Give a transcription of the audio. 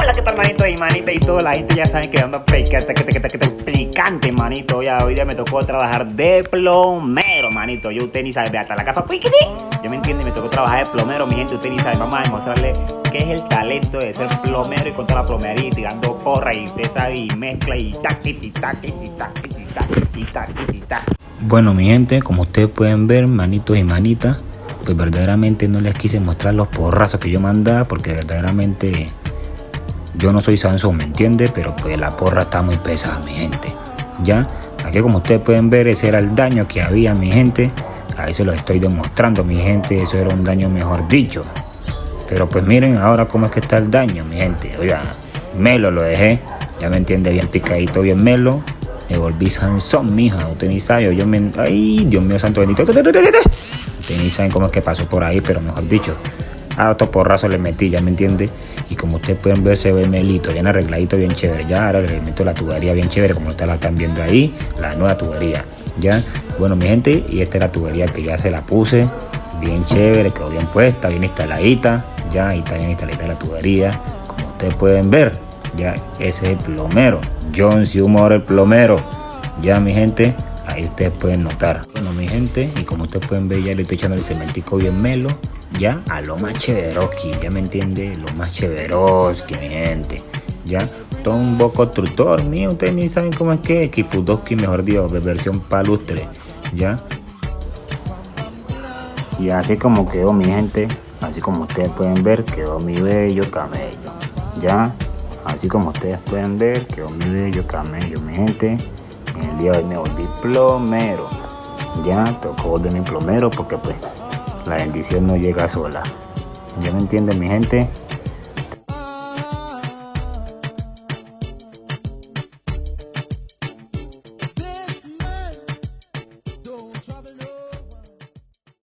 Hola, ¿qué tal, manito y manita? Y toda la gente ya saben que ando picante, manito. Ya hoy día me tocó trabajar de plomero, manito. Yo usted ni sabe, hasta la caja piquiti. Yo me entiende, me tocó trabajar de plomero, mi gente. Usted ni sabe, vamos a demostrarle qué es el talento de ser plomero y con toda la plomería y tirando porra y usted sabe y mezcla y taqui. Bueno, mi gente, como ustedes pueden ver, manitos y manitas, pues verdaderamente no les quise mostrar los porrazos que yo mandaba porque verdaderamente yo no soy Sansón, ¿me entiende? Pero pues la porra está muy pesada, mi gente. Ya, aquí como ustedes pueden ver, ese era el daño que había, mi gente. Ahí se los estoy demostrando, mi gente, eso era un daño mejor dicho. Pero pues miren ahora cómo es que está el daño, mi gente. Oiga, melo lo dejé, ya me entiende, bien picadito, bien melo. Me volví Sansón, mija, usted ni sabe, ay, Dios mío, santo bendito. Ustedes ni saben cómo es que pasó por ahí, pero mejor dicho, harto porrazo le metí, ya me entiende. Y como ustedes pueden ver, se ve melito, bien arregladito, bien chévere. Ya ahora le meto la tubería bien chévere, como ustedes la están viendo ahí, la nueva tubería. Ya, bueno, mi gente, y esta es la tubería que ya se la puse, bien chévere, quedó bien puesta, bien instaladita. Ya, ahí está bien instaladita la tubería, como ustedes pueden ver. Ya, ese es el plomero, John C. Humor, el plomero. Ya, mi gente, ahí ustedes pueden notar. Bueno, mi gente, y como ustedes pueden ver, ya le estoy echando el cementico bien melo. Ya, a lo más chéveroski, ya me entiende, lo más chéveroski, mi gente. Ya, tombo constructor mío, ustedes ni saben cómo es que Kipudoski, mejor dicho, de versión palustre. Ya. Y así como quedó, mi gente, así como ustedes pueden ver, quedó mi bello camello. Ya. Así como ustedes pueden ver, quedó mi bello camello, mi gente. En el día de hoy me volví plomero. Ya, tocó volverme plomero porque pues la bendición no llega sola. ¿Ya me entienden, mi gente?